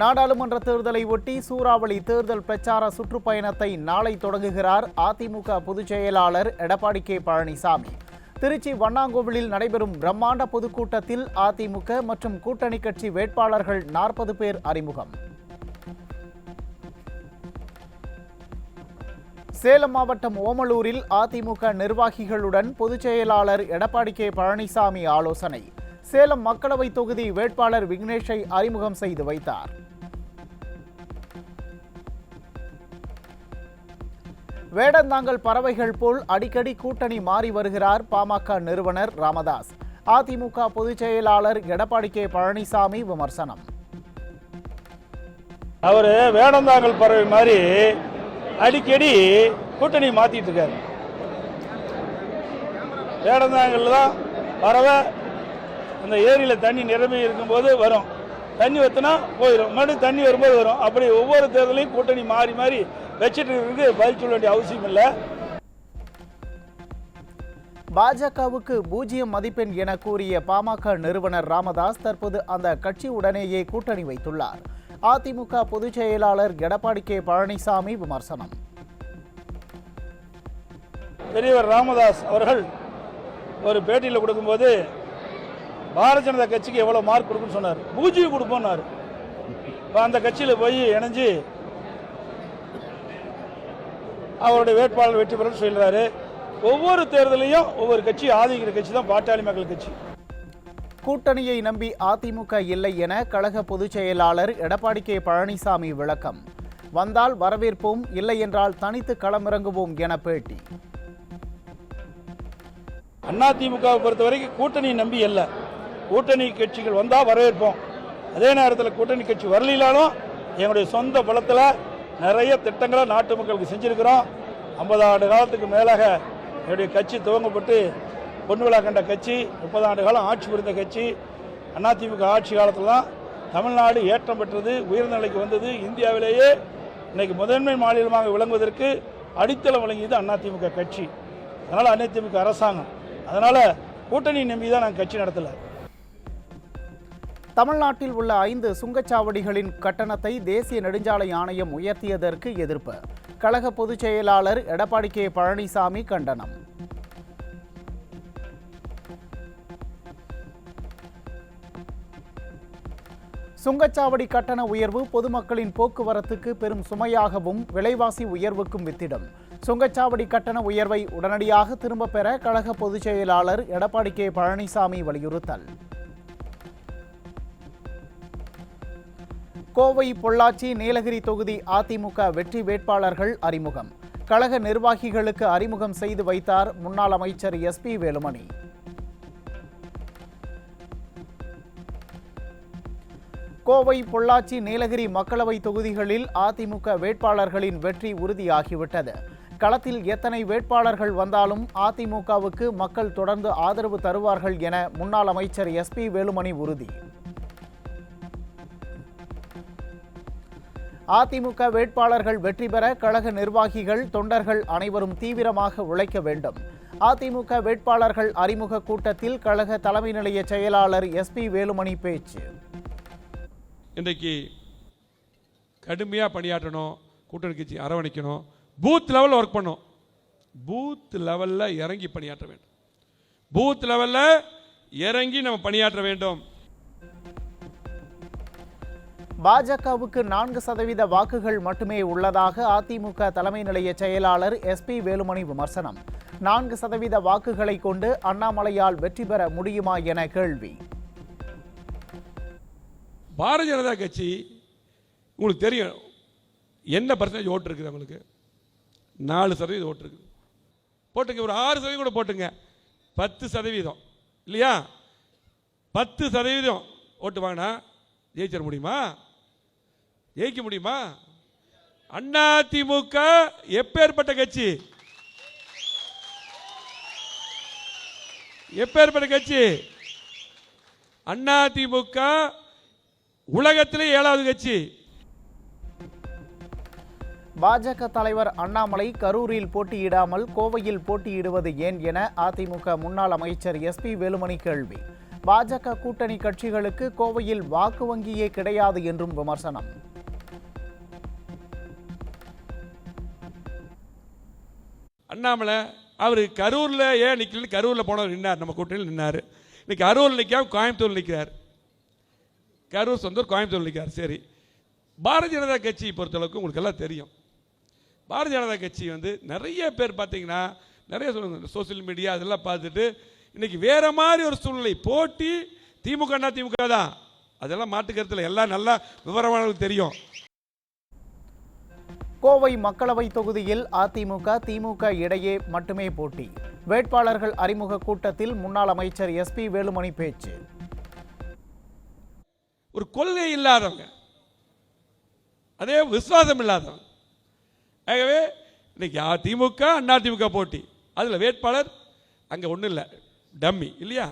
நாடாளுமன்ற தேர்தலை ஒட்டி சூறாவளி தேர்தல் பிரச்சார சுற்றுப்பயணத்தை நாளை தொடங்குகிறார் அதிமுக பொதுச் செயலாளர் எடப்பாடி கே பழனிசாமி. திருச்சி வண்ணாங்கோவிலில் நடைபெறும் பிரம்மாண்ட பொதுக்கூட்டத்தில் அதிமுக மற்றும் கூட்டணி கட்சி வேட்பாளர்கள் 40 பேர் அறிமுகம். சேலம் மாவட்டம் ஓமலூரில் அதிமுக நிர்வாகிகளுடன் பொதுச் செயலாளர் எடப்பாடி கே பழனிசாமி ஆலோசனை. சேலம் மக்களவை தொகுதி வேட்பாளர் விக்னேஷை அறிமுகம் செய்து வைத்தார். வேடந்தாங்கல் பறவைகள் போல் அடிக்கடி கூட்டணி மாறி வருகிறார் பாமக நிறுவனர் ராமதாஸ். அதிமுக பொதுச் செயலாளர் எடப்பாடி கே பழனிசாமி விமர்சனம். அவரு வேடந்தாங்கல் பறவை மாதிரி அடிக்கடி கூட்டணி மாத்திட்டு இருக்காரு. வேடந்தாங்கல் தான் பறவை அந்த ஏரியில் தண்ணி நிரம்பி இருக்கும்போது வரும், தண்ணி வத்தினா போயிடும், மறுபடியும் தண்ணி வரும்போது வரும். அப்படி ஒவ்வொரு தேர்தலையும் கூட்டணி மாறி மாறி வச்சுட்டு இருக்கு. பதில் சொல்ல வேண்டிய அவசியம் இல்லை. பாஜகவுக்கு 0 மதிப்பெண் என கூறிய பாமக நிறுவனர் ராமதாஸ் தற்போது அந்த கட்சியுடனேயே கூட்டணி வைத்துள்ளார். அதிமுக பொதுச் செயலாளர் எடப்பாடி கே பழனிசாமி விமர்சனம். பெரியவர் ராமதாஸ் அவர்கள் ஒரு பேட்டியில் கொடுக்கும்போது பாரதிய ஜனதா கட்சிக்கு எவ்வளவு மார்க் கொடுக்குன்னு சொன்னார். 0 கொடுப்போம்னாரு. அந்த கட்சியில் போய் இணைஞ்சு அவருடைய வேட்பாளர் வெற்றி பெற சொல்றாரு. ஒவ்வொரு தேர்தலையும் ஒவ்வொரு கட்சி ஆதரிக்கிற கட்சி தான் பாட்டாளி மக்கள் கட்சி. கூட்டணியை நம்பி அதிமுக இல்லை என கழக பொதுச் செயலாளர் எடப்பாடி கே பழனிசாமி விளக்கம். வந்தால் வரவேற்போம், இல்லை என்றால் தனித்து களமிறங்குவோம் என பேட்டி. அதிமுகவை பொறுத்தவரைக்கும் கூட்டணியை நம்பி அல்ல, கூட்டணி கட்சிகள் வந்தா வரவேற்போம். அதே நேரத்தில் கூட்டணி கட்சி வரலாலும் எங்களுடைய சொந்த பலத்தில் நிறைய திட்டங்களை நாட்டு மக்களுக்கு செஞ்சிருக்கிறோம். 50 ஆண்டு காலத்துக்கு மேலாக என்னுடைய கட்சி துவங்கப்பட்டு பொன்விழா கண்ட கட்சி, 30 ஆண்டு காலம் ஆட்சி புரிந்த கட்சி. அதிமுக ஆட்சி காலத்தில் தான் தமிழ்நாடு ஏற்றம் பெற்றது, உயர்ந்த நிலைக்கு வந்தது. இந்தியாவிலேயே இன்னைக்கு முதன்மை மாநிலமாக விளங்குவதற்கு அடித்தளம் வழங்கியது அதிமுக கட்சி. அதனால் அதிமுக அரசாங்கம், அதனால கூட்டணி நம்பி தான் நாங்கள் கட்சி நடத்தல. தமிழ்நாட்டில் உள்ள 5 சுங்கச்சாவடிகளின் கட்டணத்தை தேசிய நெடுஞ்சாலை ஆணையம் உயர்த்தியதற்கு எதிர்ப்பு. கழக பொதுச் செயலாளர் எடப்பாடி கே பழனிசாமி கண்டனம். சுங்கச்சாவடி கட்டண உயர்வு பொதுமக்களின் போக்குவரத்துக்கு பெரும் சுமையாகவும் விலைவாசி உயர்வுக்கும் வித்திடும். சுங்கச்சாவடி கட்டண உயர்வை உடனடியாக திரும்ப பெற கழக பொதுச் செயலாளர் எடப்பாடி கே பழனிசாமி வலியுறுத்தல். கோவை, பொள்ளாச்சி, நீலகிரி தொகுதி அதிமுக வெற்றி வேட்பாளர்கள் அறிமுகம். கழக நிர்வாகிகளுக்கு அறிமுகம் செய்து வைத்தார் முன்னாள் அமைச்சர் SP வேலுமணி. கோவை, பொள்ளாச்சி, நீலகிரி மக்களவை தொகுதிகளில் அதிமுக வேட்பாளர்களின் வெற்றி உறுதியாகிவிட்டது. களத்தில் எத்தனை வேட்பாளர்கள் வந்தாலும் அதிமுகவுக்கு மக்கள் தொடர்ந்து ஆதரவு தருவார்கள் என முன்னாள் அமைச்சர் SP வேலுமணி உறுதி. அதிமுக வேட்பாளர்கள் வெற்றி பெற கழக நிர்வாகிகள், தொண்டர்கள் அனைவரும் தீவிரமாக உழைக்க வேண்டும். அதிமுக வேட்பாளர்கள் அறிமுக கூட்டத்தில் கழக தலைமை நிலைய செயலாளர் SP வேலுமணி பேச்சு. இன்றைக்கு கடுமையாக பணியாற்றணும், கூட்டணி கட்சி அரவணைக்கணும், பூத் லெவலில் ஒர்க் பண்ணணும். பூத் லெவலில் இறங்கி பணியாற்ற வேண்டும். பூத் லெவலில் இறங்கி நம்ம பணியாற்ற வேண்டும். பாஜகவுக்கு 4% வாக்குகள் மட்டுமே உள்ளதாக அதிமுக தலைமை நிலைய செயலாளர் SP வேலுமணி விமர்சனம். 4% வாக்குகளை கொண்டு அண்ணாமலையால் வெற்றி பெற முடியுமா என கேள்வி. பாரதிய ஜனதா கட்சி உங்களுக்கு தெரியும் என்ன பர்சன்டேஜ் ஓட்டு இருக்குது. அவங்களுக்கு 4% ஓட்டு இருக்குது. போட்டுங்க, ஒரு 6% கூட போட்டுங்க, 10% இல்லையா? 10% ஓட்டு வாங்கினா ஜெயிச்சிட முடியுமா? ஜெயிக்க முடியுமா? அதிமுக எப்பேற்பட்ட கட்சி, எப்பேற்பட்ட கட்சி? அதிமுக உலகத்திலே 7வது கட்சி. பாஜக தலைவர் அண்ணாமலை கரூரில் போட்டியிடாமல் கோவையில் போட்டியிடுவது ஏன் என அதிமுக முன்னாள் அமைச்சர் SP வேலுமணி கேள்வி. பாஜக கூட்டணி கட்சிகளுக்கு கோவையில் வாக்கு வங்கியே கிடையாது என்றும் விமர்சனம். அண்ணாமலை அவர் கரூரில் ஏன் நிற்கல, கரூரில் போனவர் நின்னார், நம்ம கூட்டணியில் நின்னார். இன்னைக்கு கரூரில் நிற்காம கோயம்புத்தூர் நிற்கிறார். கரூர் சொந்தூர், கோயம்புத்தூர் நிற்கிறார். சரி, பாரதிய ஜனதா கட்சி பொறுத்தளவுக்கு உங்களுக்கு எல்லாம் தெரியும். பாரதிய ஜனதா கட்சி நிறைய பேர் பார்த்தீங்கன்னா நிறைய சோசியல் மீடியா அதெல்லாம் பார்த்துட்டு இன்னைக்கு வேற மாதிரி ஒரு சூழ்நிலை. போட்டி திமுக தான், அதெல்லாம் மாட்டுக்கருத்தில் எல்லாம் நல்லா விவரமானவர்களுக்கு தெரியும். கோவை மக்களவை தொகுதியில் அதிமுக திமுக இடையே மட்டுமே போட்டி. வேட்பாளர்கள் அறிமுக கூட்டத்தில் முன்னாள் அமைச்சர் SP வேலுமணி பேச்சு. ஒரு கொள்கை இல்லாதவங்க, அதே விசுவாசம் இல்லாதவங்க. ஆகவே இன்னைக்கு திமுக அதிமுக போட்டி, அதுல வேட்பாளர் அங்க ஒன்றும் இல்லை, டம்மி இல்லையா?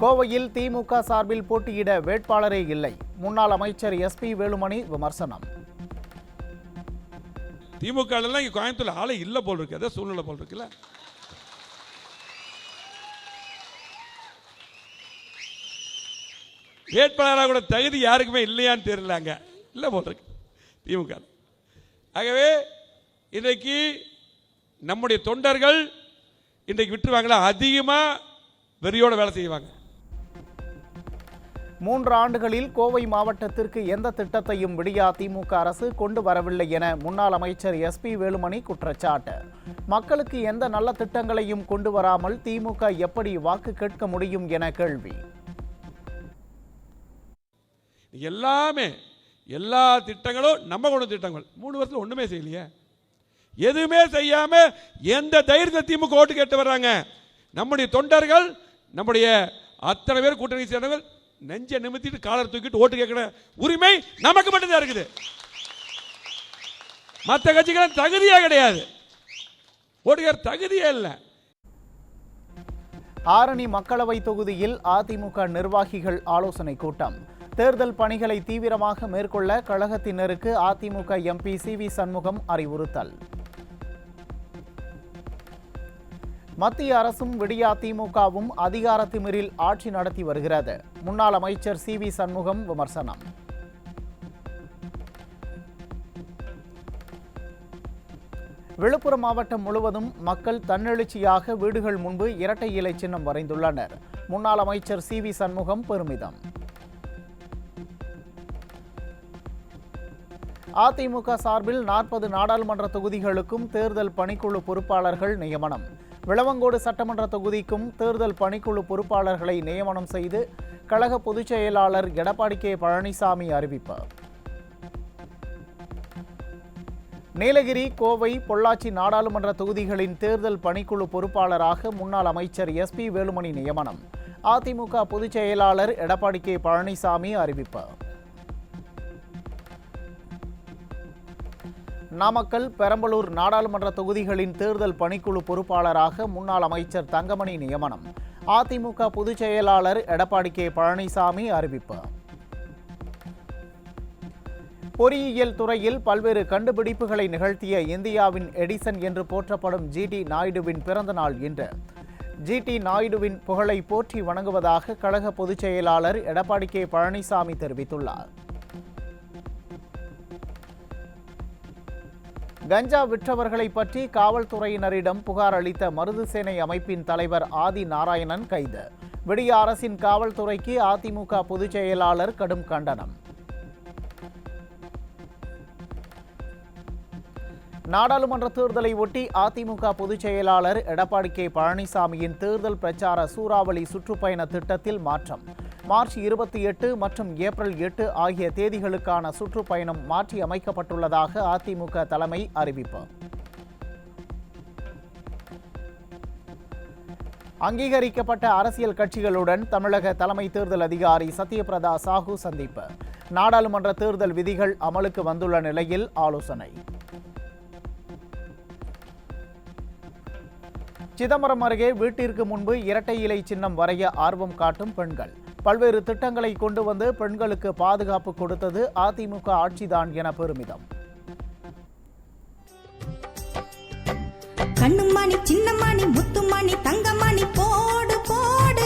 கோவையில் திமுக சார்பில் போட்டியிட வேட்பாளரே இல்லை. முன்னாள் அமைச்சர் SP வேலுமணி விமர்சனம். திமுக இங்க கோயம்புத்தூர் ஆளை இல்லை போல் இருக்கு, அதான் சூழ்நிலை போல் இருக்குல்ல. வேட்பாளராக கூட தகுதி யாருக்குமே இல்லையான்னு தெரியலாங்க, இல்லை போல் இருக்கு திமுக. ஆகவே இன்றைக்கு நம்முடைய தொண்டர்கள் இன்றைக்கு விட்டுருவாங்களா, அதிகமாக வெறியோட வேலை செய்வாங்க. 3 ஆண்டுகளில் கோவை மாவட்டத்திற்கு எந்த திட்டத்தையும் விடியா திமுக அரசு கொண்டு வரவில்லை என முன்னாள் அமைச்சர் SP வேலுமணி குற்றச்சாட்டு. மக்களுக்கு எந்த நல்ல திட்டங்களையும் கொண்டு வராமல் திமுக எப்படி வாக்கு கேட்க முடியும் என கேள்வி. எல்லாமே எல்லா திட்டங்களும் நம்ம கொண்டு திட்டங்கள் 3 வருஷத்துல ஒண்ணுமே செய்யலையே. எதுவுமே செய்யாம எந்த தைரியத்தை திமுக ஓட்டு கேட்டு வர்றாங்க. நம்முடைய தொண்டர்கள், நம்முடைய அத்தனை பேர் கூட்டணி சேர்ந்தவர்கள் நெஞ்ச நிமித்திட்டு காலர் தூக்கிட்டு ஓட்டு கேட்கிற உரிமை நமக்கு மட்டும்தான் இருக்குது. மற்ற கட்சிகள் தகுதியே கிடையாது, ஓட்டுகிற தகுதியே இல்லை. ஆரணி மக்களவை தொகுதியில் அதிமுக நிர்வாகிகள் ஆலோசனை கூட்டம். தேர்தல் பணிகளை தீவிரமாக மேற்கொள்ள கழகத்தினருக்கு அதிமுக MP CV சண்முகம் அறிவுறுத்தல். மத்திய அரசும் விடியா திமுகவும் அதிகார திமிரில் ஆட்சி நடத்தி வருகிறது. முன்னாள் அமைச்சர் CV சண்முகம் விமர்சனம். விழுப்புரம் மாவட்டம் முழுவதும் மக்கள் தன்னெழுச்சியாக வீடுகள் முன்பு இரட்டை இலை சின்னம் வரைந்துள்ளனர். முன்னாள் அமைச்சர் CV சண்முகம் பெருமிதம். அதிமுக சார்பில் 40 நாடாளுமன்ற தொகுதிகளுக்கும் தேர்தல் பணிக்குழு பொறுப்பாளர்கள் நியமனம். விளவங்கோடு சட்டமன்ற தொகுதிக்கும் தேர்தல் பணிக்குழு பொறுப்பாளர்களை நியமனம் செய்து கழக பொதுச் செயலாளர் எடப்பாடி K பழனிசாமி அறிவிப்பு. நீலகிரி, கோவை, பொள்ளாச்சி நாடாளுமன்ற தொகுதிகளின் தேர்தல் பணிக்குழு பொறுப்பாளராக முன்னாள் அமைச்சர் SP வேலுமணி நியமனம். அதிமுக பொதுச் செயலாளர் எடப்பாடி K பழனிசாமி அறிவிப்பு. நாமக்கல், பெரம்பலூர் நாடாளுமன்ற தொகுதிகளின் தேர்தல் பணிக்குழு பொறுப்பாளராக முன்னாள் அமைச்சர் தங்கமணி நியமனம். அதிமுக பொதுச் செயலாளர் எடப்பாடி K பழனிசாமி அறிவிப்பு. பொறியியல் துறையில் பல்வேறு கண்டுபிடிப்புகளை நிகழ்த்திய இந்தியாவின் எடிசன் என்று போற்றப்படும் GT நாயுடுவின் பிறந்த நாள் இன்று. GT நாயுடுவின் புகழை போற்றி வணங்குவதாக கழக பொதுச் செயலாளர் எடப்பாடி K பழனிசாமி தெரிவித்துள்ளார். கஞ்சா விற்றவர்களை பற்றி காவல்துறையினரிடம் புகார் அளித்த மருது சேனை அமைப்பின் தலைவர் ஆதி நாராயணன் கைது. விடிய அரசின் காவல்துறைக்கு அதிமுக பொதுச் செயலாளர் கடும் கண்டனம். நாடாளுமன்ற தேர்தலை ஒட்டி அதிமுக பொதுச் செயலாளர் எடப்பாடி K பழனிசாமியின் தேர்தல் பிரச்சார சூறாவளி சுற்றுப்பயண திட்டத்தில் மாற்றம். மார்ச் 28 மற்றும் ஏப்ரல் 8 ஆகிய தேதிகளுக்கான சுற்றுப்பயணம் மாற்றி அமைக்கப்பட்டுள்ளதாக அதிமுக தலைமை அறிவிப்பு. அங்கீகரிக்கப்பட்ட அரசியல் கட்சிகளுடன் தமிழக தலைமை தேர்தல் அதிகாரி சத்யபிரதா சாஹூ சந்திப்பு. நாடாளுமன்ற தேர்தல் விதிகள் அமலுக்கு வந்துள்ள நிலையில் ஆலோசனை. சிதம்பரம் அருகே வீட்டிற்கு முன்பு இரட்டை இலை சின்னம் வரைய ஆர்வம் காட்டும் பெண்கள். பல்வேறு திட்டங்களை கொண்டு வந்து பெண்களுக்கு பாதுகாப்பு கொடுத்தது அதிமுக ஆட்சிதான் என பெருமிதம். கண்ணுமணி, சின்னமணி, முத்துமணி, தங்கமணி போடு போடு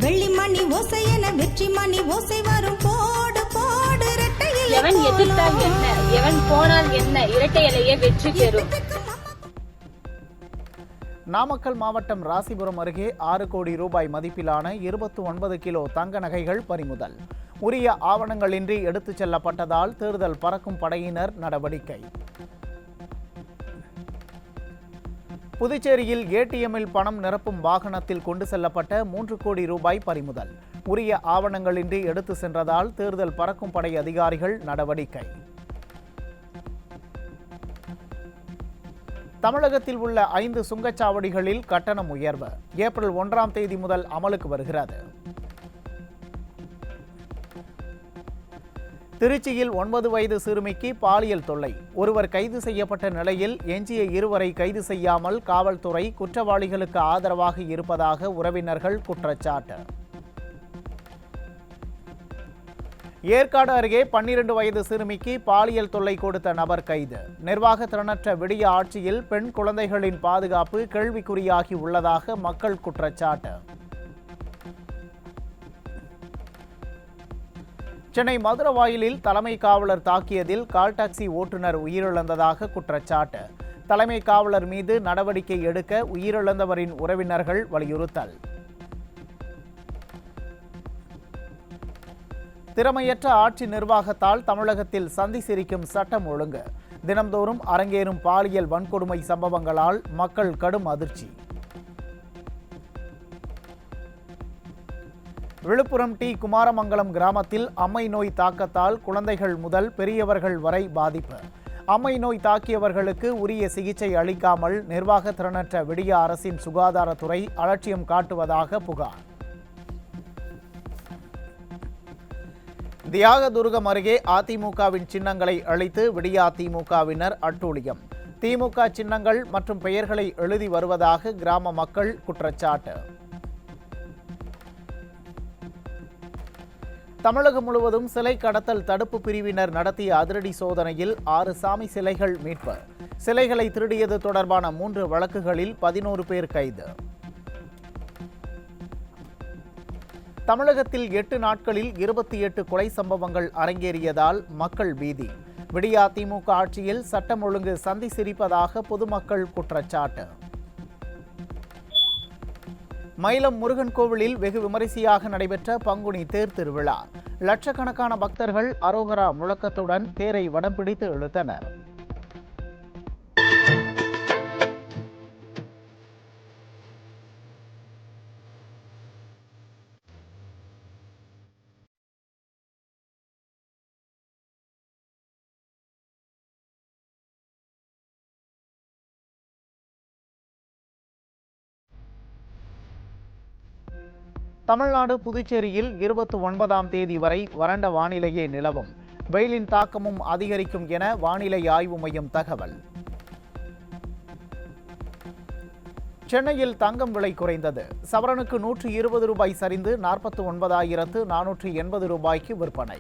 வெள்ளிமணி ஓசை என வெற்றி மணி ஓசை வரும் போடு போடு இரட்டையில் எவன் எதிர்த்தால் என்ன, எவன் போனால் என்ன, இரட்டை இலையே வெற்றி பெறும். நாமக்கல் மாவட்டம் ராசிபுரம் அருகே 6 கோடி ரூபாய் மதிப்பிலான 29 கிலோ தங்க நகைகள் பறிமுதல். உரிய ஆவணங்களின்றி எடுத்துச் செல்லப்பட்டதால் தேர்தல் பறக்கும் படையினர் நடவடிக்கை. புதுச்சேரியில் ஏடிஎம்மில் பணம் நிரப்பும் வாகனத்தில் கொண்டு செல்லப்பட்ட 3 கோடி ரூபாய் பறிமுதல். உரிய ஆவணங்களின்றி எடுத்து சென்றதால் தேர்தல் பறக்கும் படை அதிகாரிகள் நடவடிக்கை. தமிழகத்தில் உள்ள 5 சுங்கச்சாவடிகளில் கட்டணம் உயர்வு ஏப்ரல் 1ஆம் தேதி முதல் அமலுக்கு வருகிறது. திருச்சியில் 9 வயது சிறுமிக்கு பாலியல் தொல்லை. ஒருவர் கைது செய்யப்பட்ட நிலையில் எஞ்சிய 2 வரை கைது செய்யாமல் காவல்துறை குற்றவாளிகளுக்கு ஆதரவாக இருப்பதாக உறவினர்கள் குற்றச்சாட்டு. ஏற்காடு அருகே 12 வயது சிறுமிக்கு பாலியல் தொல்லை கொடுத்த நபர் கைது. நிர்வாக திறனற்ற விடிய ஆட்சியில் பெண் குழந்தைகளின் பாதுகாப்பு கேள்விக்குறியாகி உள்ளதாக மக்கள் குற்றச்சாட்டு. சென்னை மதுரவாயிலில் தலைமை காவலர் தாக்கியதில் கால் டாக்ஸி ஓட்டுநர் உயிரிழந்ததாக குற்றச்சாட்டு. தலைமை காவலர் மீது நடவடிக்கை எடுக்க உயிரிழந்தவரின் உறவினர்கள் வலியுறுத்தல். திறமையற்ற ஆட்சி நிர்வாகத்தால் தமிழகத்தில் சந்தி சிரிக்கும் சட்டம் ஒழுங்கு. தினம்தோறும் அரங்கேறும் பாலியல் வன்கொடுமை சம்பவங்களால் மக்கள் கடும் அதிர்ச்சி. விழுப்புரம் டி குமாரமங்கலம் கிராமத்தில் அம்மை நோய் தாக்கத்தால் குழந்தைகள் முதல் பெரியவர்கள் வரை பாதிப்பு. அம்மை நோய் தாக்கியவர்களுக்கு உரிய சிகிச்சை அளிக்காமல் நிர்வாக திறனற்ற விடிய அரசின் சுகாதாரத்துறை அலட்சியம் காட்டுவதாக புகார். தியாகதுர்கம் அருகே அதிமுகவின் சின்னங்களை அழித்து விடிய அதிமுகவினர் அட்டூழியம். திமுக சின்னங்கள் மற்றும் பெயர்களை எழுதி வருவதாக கிராம மக்கள் குற்றச்சாட்டு. தமிழகம் முழுவதும் சிலை கடத்தல் தடுப்பு பிரிவினர் நடத்திய அதிரடி சோதனையில் 6 சாமி சிலைகள் மீட்பு. சிலைகளை திருடியது தொடர்பான 3 வழக்குகளில் 11 பேர் கைது. தமிழகத்தில் 8 நாட்களில் 28 கொலை சம்பவங்கள் அரங்கேறியதால் மக்கள் பீதி. விடிய அதிமுக ஆட்சியில் சட்டம் ஒழுங்கு சந்தி சிரிப்பதாக பொதுமக்கள் குற்றச்சாட்டு. மயிலம் முருகன் கோவிலில் வெகு விமரிசையாக நடைபெற்ற பங்குனி தேர் திருவிழா. லட்சக்கணக்கான பக்தர்கள் அரோகரா முழக்கத்துடன் தேரை வடம் பிடித்து இழுத்தனர். தமிழ்நாடு புதுச்சேரியில் 29ஆம் தேதி வரை வறண்ட வானிலையே நிலவும். வெயிலின் தாக்கமும் அதிகரிக்கும் என வானிலை ஆய்வு மையம் தகவல். சென்னையில் தங்கம் விலை குறைந்தது. சவரனுக்கு 120 ரூபாய் சரிந்து 49,480 ரூபாய்க்கு விற்பனை.